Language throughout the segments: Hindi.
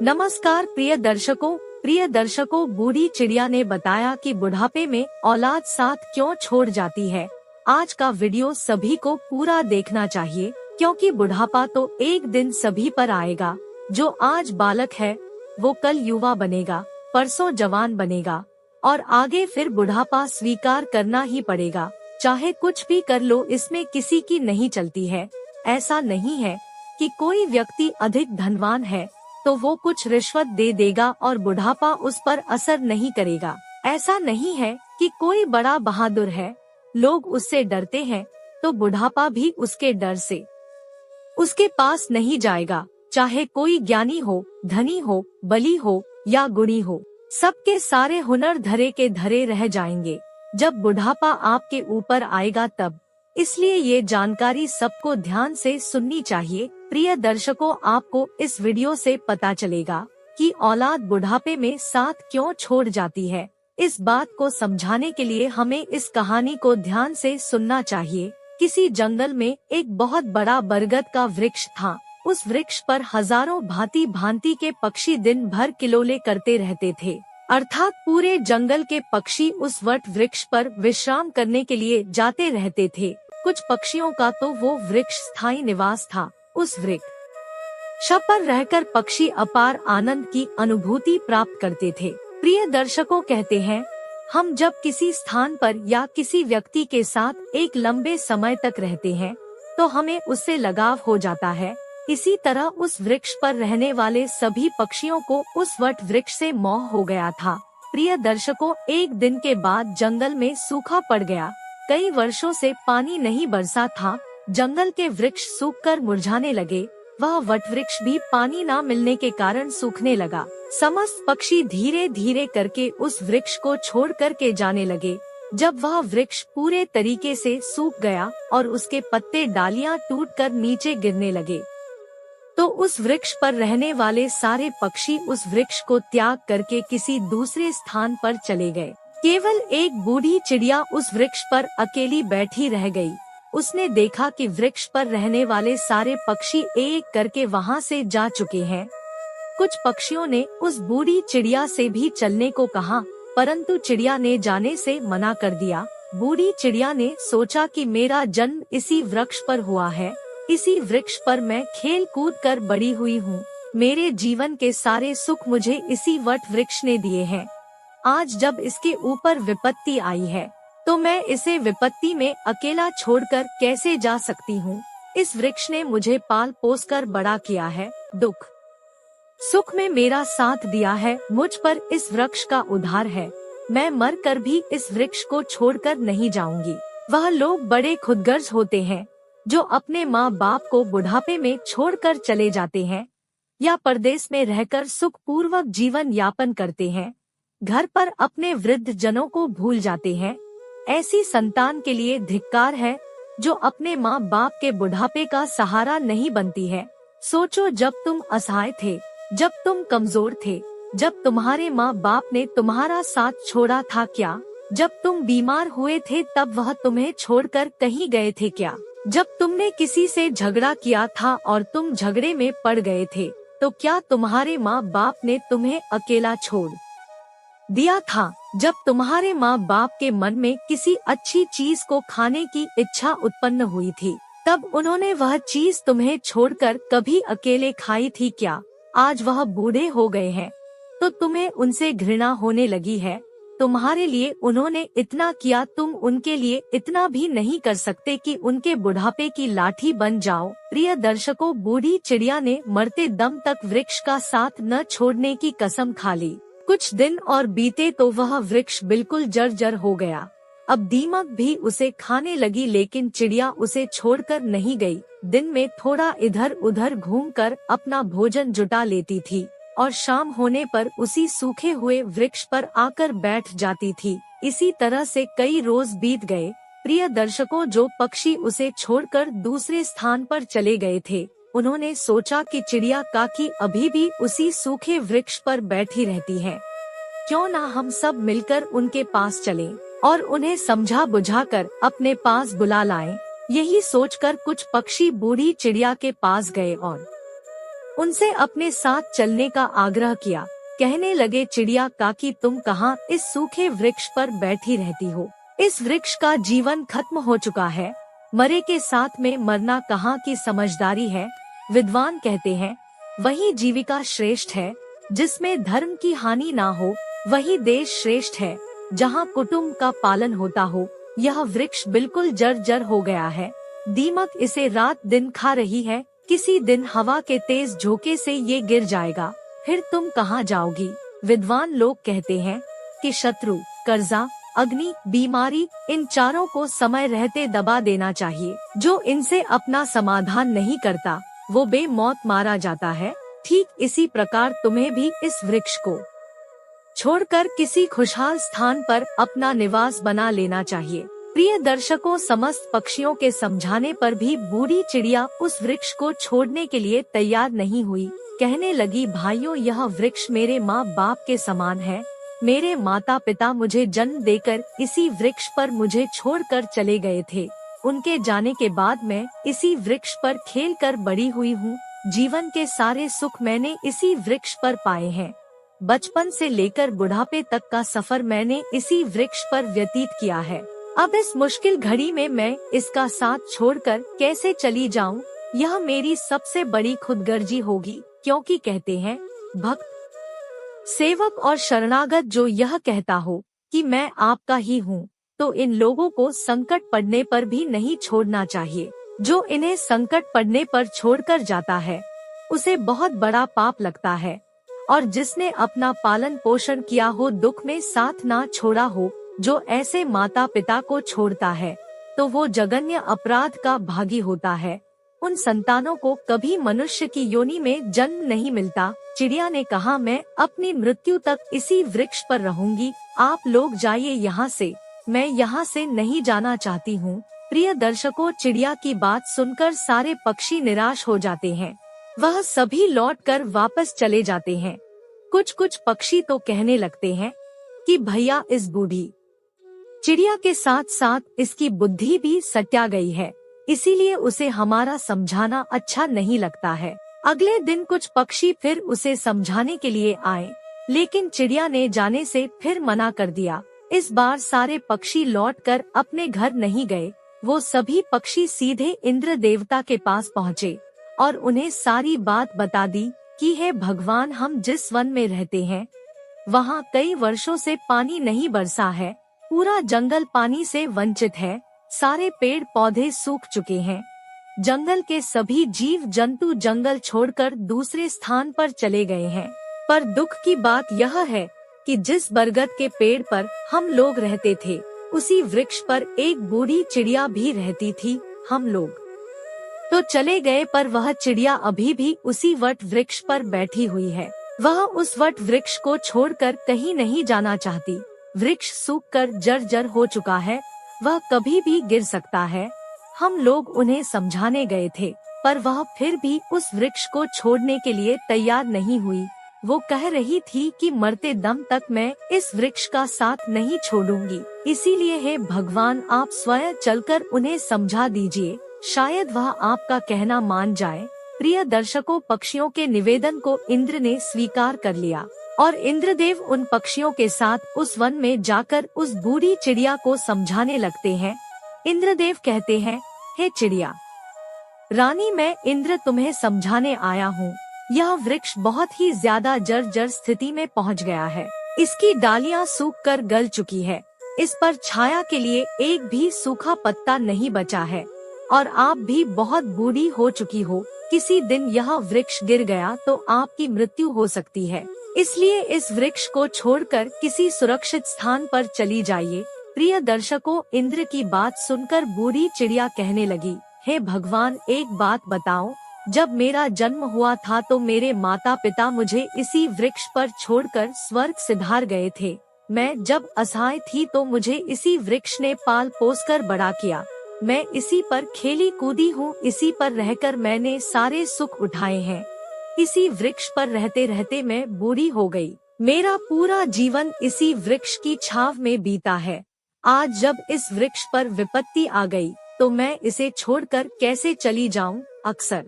नमस्कार प्रिय दर्शकों, बूढ़ी चिड़िया ने बताया कि बुढ़ापे में औलाद साथ क्यों छोड़ जाती है। आज का वीडियो सभी को पूरा देखना चाहिए, क्योंकि बुढ़ापा तो एक दिन सभी पर आएगा। जो आज बालक है वो कल युवा बनेगा, परसों जवान बनेगा और आगे फिर बुढ़ापा स्वीकार करना ही पड़ेगा। चाहे कुछ भी कर लो, इसमें किसी की नहीं चलती है। ऐसा नहीं है कि कोई व्यक्ति अधिक धनवान है तो वो कुछ रिश्वत दे देगा और बुढ़ापा उस पर असर नहीं करेगा। ऐसा नहीं है कि कोई बड़ा बहादुर है, लोग उससे डरते हैं तो बुढ़ापा भी उसके डर से उसके पास नहीं जाएगा। चाहे कोई ज्ञानी हो, धनी हो, बली हो या गुणी हो, सबके सारे हुनर धरे के धरे रह जाएंगे जब बुढ़ापा आपके ऊपर आएगा तब। इसलिए ये जानकारी सबको ध्यान से सुननी चाहिए। प्रिय दर्शकों, आपको इस वीडियो से पता चलेगा कि औलाद बुढ़ापे में साथ क्यों छोड़ जाती है। इस बात को समझाने के लिए हमें इस कहानी को ध्यान से सुनना चाहिए। किसी जंगल में एक बहुत बड़ा बरगद का वृक्ष था। उस वृक्ष पर हजारों भांति भांति के पक्षी दिन भर किलोले करते रहते थे। अर्थात पूरे जंगल के पक्षी उस वट वृक्ष पर विश्राम करने के लिए जाते रहते थे। कुछ पक्षियों का तो वो वृक्ष स्थायी निवास था। उस वृक्ष पर रहकर पक्षी अपार आनंद की अनुभूति प्राप्त करते थे। प्रिय दर्शकों, कहते हैं हम जब किसी स्थान पर या किसी व्यक्ति के साथ एक लंबे समय तक रहते हैं तो हमें उससे लगाव हो जाता है। इसी तरह उस वृक्ष पर रहने वाले सभी पक्षियों को उस वट वृक्ष से मोह हो गया था। प्रिय दर्शकों, एक दिन के बाद जंगल में सूखा पड़ गया। कई वर्षों से पानी नहीं बरसा था। जंगल के वृक्ष सूखकर मुरझाने लगे। वह वटवृक्ष भी पानी न मिलने के कारण सूखने लगा। समस्त पक्षी धीरे धीरे करके उस वृक्ष को छोड़ कर के जाने लगे। जब वह वृक्ष पूरे तरीके से सूख गया और उसके पत्ते डालियां टूटकर नीचे गिरने लगे, तो उस वृक्ष पर रहने वाले सारे पक्षी उस वृक्ष को त्याग करके किसी दूसरे स्थान पर चले गए। केवल एक बूढ़ी चिड़िया उस वृक्ष पर अकेली बैठी रह गई। उसने देखा कि वृक्ष पर रहने वाले सारे पक्षी एक करके वहां से जा चुके हैं। कुछ पक्षियों ने उस बूढ़ी चिड़िया से भी चलने को कहा, परंतु चिड़िया ने जाने से मना कर दिया। बूढ़ी चिड़िया ने सोचा कि मेरा जन्म इसी वृक्ष पर हुआ है, इसी वृक्ष पर मैं खेल कूद कर बड़ी हुई हूँ। मेरे जीवन के सारे सुख मुझे इसी वट वृक्ष ने दिए हैं। आज जब इसके ऊपर विपत्ति आई है तो मैं इसे विपत्ति में अकेला छोड़कर कैसे जा सकती हूँ। इस वृक्ष ने मुझे पाल पोस कर बड़ा किया है, दुख सुख में मेरा साथ दिया है। मुझ पर इस वृक्ष का उद्धार है। मैं मर कर भी इस वृक्ष को छोड़कर नहीं जाऊंगी। वह लोग बड़े खुदगर्ज होते हैं जो अपने माँ बाप को बुढ़ापे में छोड़कर चले जाते हैं या परदेश में रहकर सुख पूर्वक जीवन यापन करते हैं। घर पर अपने वृद्ध जनों को भूल जाते हैं। ऐसी संतान के लिए धिक्कार है जो अपने माँ बाप के बुढ़ापे का सहारा नहीं बनती है। सोचो, जब तुम असहाय थे, जब तुम कमजोर थे, जब तुम्हारे माँ बाप ने तुम्हारा साथ छोड़ा था क्या? जब तुम बीमार हुए थे तब वह तुम्हें छोड़कर कहीं गए थे क्या? जब तुमने किसी से झगड़ा किया था और तुम झगड़े में पड़ गए थे तो क्या तुम्हारे माँ बाप ने तुम्हें अकेला छोड़ दिया था? जब तुम्हारे माँ बाप के मन में किसी अच्छी चीज को खाने की इच्छा उत्पन्न हुई थी तब उन्होंने वह चीज तुम्हें छोड़कर कभी अकेले खाई थी क्या? आज वह बूढ़े हो गए हैं तो तुम्हें उनसे घृणा होने लगी है। तुम्हारे लिए उन्होंने इतना किया, तुम उनके लिए इतना भी नहीं कर सकते कि उनके बुढ़ापे की लाठी बन जाओ। प्रिय दर्शकों, बूढ़ी चिड़िया ने मरते दम तक वृक्ष का साथ न छोड़ने की कसम खा ली। कुछ दिन और बीते तो वह वृक्ष बिल्कुल जर्जर हो गया। अब दीमक भी उसे खाने लगी, लेकिन चिड़िया उसे छोड़कर नहीं गई। दिन में थोड़ा इधर उधर घूमकर अपना भोजन जुटा लेती थी और शाम होने पर उसी सूखे हुए वृक्ष पर आकर बैठ जाती थी। इसी तरह से कई रोज बीत गए। प्रिय दर्शकों, जो पक्षी उसे छोड़कर दूसरे स्थान पर चले गए थे, उन्होंने सोचा कि चिड़िया काकी अभी भी उसी सूखे वृक्ष पर बैठी रहती है, क्यों ना हम सब मिलकर उनके पास चलें और उन्हें समझा बुझाकर अपने पास बुला लाएं। यही सोचकर कुछ पक्षी बूढ़ी चिड़िया के पास गए और उनसे अपने साथ चलने का आग्रह किया। कहने लगे, चिड़िया काकी तुम कहाँ इस सूखे वृक्ष पर बैठी रहती हो? इस वृक्ष का जीवन खत्म हो चुका है, मरे के साथ में मरना कहाँ की समझदारी है। विद्वान कहते हैं, वही जीविका श्रेष्ठ है जिसमें धर्म की हानि ना हो, वही देश श्रेष्ठ है जहाँ कुटुंब का पालन होता हो। यह वृक्ष बिल्कुल जर्जर हो गया है, दीमक इसे रात दिन खा रही है, किसी दिन हवा के तेज झोंके से ये गिर जाएगा, फिर तुम कहाँ जाओगी? विद्वान लोग कहते हैं कि शत्रु, कर्जा, अग्नि, बीमारी, इन चारों को समय रहते दबा देना चाहिए। जो इनसे अपना समाधान नहीं करता वो बेमौत मारा जाता है। ठीक इसी प्रकार तुम्हें भी इस वृक्ष को छोड़कर किसी खुशहाल स्थान पर अपना निवास बना लेना चाहिए। प्रिय दर्शकों, समस्त पक्षियों के समझाने पर भी बूढ़ी चिड़िया उस वृक्ष को छोड़ने के लिए तैयार नहीं हुई। कहने लगी, भाइयों, यह वृक्ष मेरे माँ बाप के समान है। मेरे माता पिता मुझे जन्म देकर इसी वृक्ष पर मुझे छोड़कर चले गए थे। उनके जाने के बाद मैं इसी वृक्ष पर खेल कर बड़ी हुई हूँ। जीवन के सारे सुख मैंने इसी वृक्ष पर पाए हैं। बचपन से लेकर बुढ़ापे तक का सफर मैंने इसी वृक्ष पर व्यतीत किया है। अब इस मुश्किल घड़ी में मैं इसका साथ छोड़कर कैसे चली जाऊं? यह मेरी सबसे बड़ी खुदगर्जी होगी, क्योंकि कहते हैं, भक्त, सेवक और शरणागत जो यह कहता हो कि मैं आपका ही हूँ, तो इन लोगों को संकट पड़ने पर भी नहीं छोड़ना चाहिए। जो इन्हें संकट पड़ने पर छोड़कर जाता है उसे बहुत बड़ा पाप लगता है, और जिसने अपना पालन पोषण किया हो, दुख में साथ ना छोड़ा हो, जो ऐसे माता पिता को छोड़ता है तो वो जघन्य अपराध का भागी होता है। उन संतानों को कभी मनुष्य की योनि में जन्म नहीं मिलता। चिड़िया ने कहा, मैं अपनी मृत्यु तक इसी वृक्ष पर रहूंगी, आप लोग जाइए यहाँ से, मैं यहाँ से नहीं जाना चाहती हूँ। प्रिय दर्शकों, चिड़िया की बात सुनकर सारे पक्षी निराश हो जाते हैं। वह सभी लौटकर वापस चले जाते हैं। कुछ कुछ पक्षी तो कहने लगते हैं कि भैया, इस बूढ़ी चिड़िया के साथ साथ इसकी बुद्धि भी सट्या गई है, इसीलिए उसे हमारा समझाना अच्छा नहीं लगता है। अगले दिन कुछ पक्षी फिर उसे समझाने के लिए आए, लेकिन चिड़िया ने जाने से फिर मना कर दिया। इस बार सारे पक्षी लौटकर अपने घर नहीं गए। वो सभी पक्षी सीधे इंद्र देवता के पास पहुँचे और उन्हें सारी बात बता दी कि हे भगवान, हम जिस वन में रहते हैं वहाँ कई वर्षों से पानी नहीं बरसा है, पूरा जंगल पानी से वंचित है, सारे पेड़ पौधे सूख चुके हैं, जंगल के सभी जीव जंतु जंगल छोड़कर दूसरे स्थान पर चले गए हैं। पर दुख की बात यह है कि जिस बरगद के पेड़ पर हम लोग रहते थे, उसी वृक्ष पर एक बूढ़ी चिड़िया भी रहती थी। हम लोग तो चले गए, पर वह चिड़िया अभी भी उसी वट वृक्ष पर बैठी हुई है। वह उस वट वृक्ष को छोड़कर कहीं नहीं जाना चाहती। वृक्ष सूखकर जर्जर हो चुका है, वह कभी भी गिर सकता है। हम लोग उन्हें समझाने गए थे, पर वह फिर भी उस वृक्ष को छोड़ने के लिए तैयार नहीं हुई। वो कह रही थी कि मरते दम तक मैं इस वृक्ष का साथ नहीं छोड़ूंगी। इसीलिए हे भगवान, आप स्वयं चलकर उन्हें समझा दीजिए, शायद वह आपका कहना मान जाए। प्रिय दर्शकों, पक्षियों के निवेदन को इंद्र ने स्वीकार कर लिया और इंद्रदेव उन पक्षियों के साथ उस वन में जाकर उस बूढ़ी चिड़िया को समझाने लगते हैं। इंद्रदेव कहते हैं, हे चिड़िया रानी, मैं इंद्र तुम्हें समझाने आया हूँ। यह वृक्ष बहुत ही ज्यादा जर्जर स्थिति में पहुँच गया है। इसकी डालियाँ सूखकर गल चुकी है, इस पर छाया के लिए एक भी सूखा पत्ता नहीं बचा है, और आप भी बहुत बूढ़ी हो चुकी हो। किसी दिन यह वृक्ष गिर गया तो आपकी मृत्यु हो सकती है, इसलिए इस वृक्ष को छोड़कर किसी सुरक्षित स्थान पर चली जाइए। प्रिय दर्शकों, इंद्र की बात सुनकर बूढ़ी चिड़िया कहने लगी, हे भगवान, एक बात बताओ, जब मेरा जन्म हुआ था तो मेरे माता पिता मुझे इसी वृक्ष पर छोड़कर स्वर्ग सिधार गए थे। मैं जब असहाय थी तो मुझे इसी वृक्ष ने पाल पोस कर बड़ा किया। मैं इसी पर खेली कूदी हूँ, इसी पर रहकर मैंने सारे सुख उठाए हैं। इसी वृक्ष पर रहते रहते मैं बूढ़ी हो गई। मेरा पूरा जीवन इसी वृक्ष की छाव में बीता है। आज जब इस वृक्ष पर विपत्ति आ गई तो मैं इसे छोड़कर कैसे चली जाऊं? अक्सर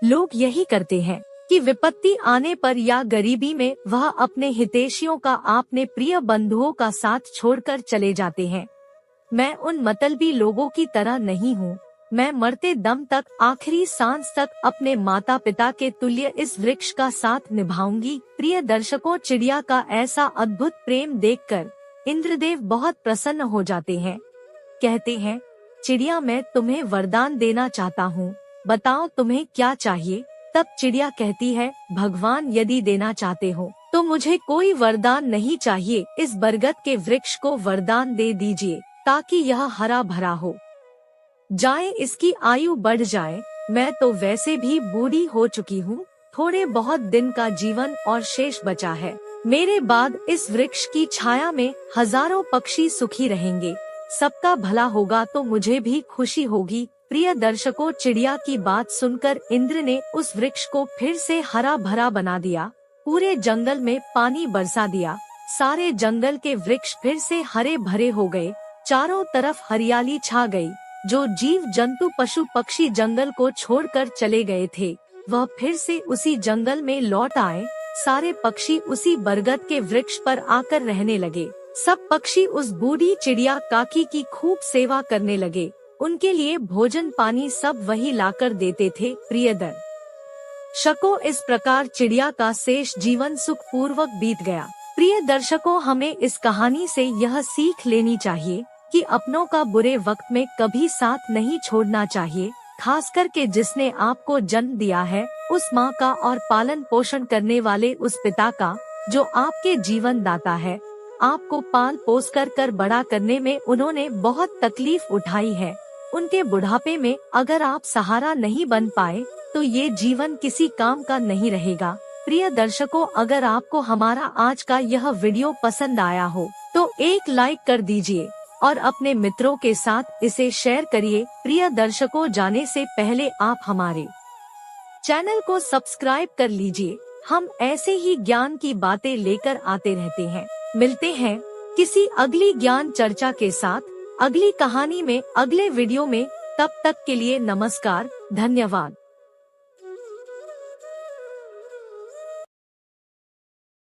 लोग यही करते हैं कि विपत्ति आने पर या गरीबी में वह अपने हितैषियों का, अपने प्रिय बंधुओं का साथ छोड़कर चले जाते हैं। मैं उन मतलबी लोगों की तरह नहीं हूँ। मैं मरते दम तक, आखिरी सांस तक अपने माता पिता के तुल्य इस वृक्ष का साथ निभाऊंगी। प्रिय दर्शकों, चिड़िया का ऐसा अद्भुत प्रेम देखकर इंद्रदेव बहुत प्रसन्न हो जाते हैं। कहते हैं, चिड़िया मैं तुम्हें वरदान देना चाहता हूँ, बताओ तुम्हें क्या चाहिए। तब चिड़िया कहती है, भगवान यदि देना चाहते हो तो मुझे कोई वरदान नहीं चाहिए, इस बरगद के वृक्ष को वरदान दे दीजिए ताकि यह हरा भरा हो जाए, इसकी आयु बढ़ जाए। मैं तो वैसे भी बूढ़ी हो चुकी हूँ, थोड़े बहुत दिन का जीवन और शेष बचा है। मेरे बाद इस वृक्ष की छाया में हजारों पक्षी सुखी रहेंगे, सबका भला होगा तो मुझे भी खुशी होगी। प्रिय दर्शकों, चिड़िया की बात सुनकर इंद्र ने उस वृक्ष को फिर से हरा भरा बना दिया, पूरे जंगल में पानी बरसा दिया, सारे जंगल के वृक्ष फिर से हरे भरे हो गए, चारों तरफ हरियाली छा गई। जो जीव जंतु पशु पक्षी जंगल को छोड़कर चले गए थे वह फिर से उसी जंगल में लौट आए, सारे पक्षी उसी बरगद के वृक्ष पर आकर रहने लगे। सब पक्षी उस बूढ़ी चिड़िया काकी की खूब सेवा करने लगे, उनके लिए भोजन पानी सब वही लाकर देते थे। प्रिय दर्शकों, इस प्रकार चिड़िया का शेष जीवन सुख पूर्वक बीत गया। प्रिय दर्शकों, हमें इस कहानी से यह सीख लेनी चाहिए कि अपनों का बुरे वक्त में कभी साथ नहीं छोड़ना चाहिए, खास करके जिसने आपको जन्म दिया है, उस माँ का और पालन पोषण करने वाले उस पिता का जो आपके जीवन दाता है। आपको पाल पोस कर बड़ा करने में उन्होंने बहुत तकलीफ उठाई है। उनके बुढ़ापे में अगर आप सहारा नहीं बन पाए तो ये जीवन किसी काम का नहीं रहेगा। प्रिय दर्शकों, अगर आपको हमारा आज का यह वीडियो पसंद आया हो तो एक लाइक कर दीजिए और अपने मित्रों के साथ इसे शेयर करिए। प्रिय दर्शकों, जाने से पहले आप हमारे चैनल को सब्सक्राइब कर लीजिए, हम ऐसे ही ज्ञान की बातें लेकर आते रहते हैं। मिलते हैं किसी अगली ज्ञान चर्चा के साथ, अगली कहानी में, अगले वीडियो में। तब तक के लिए नमस्कार, धन्यवाद।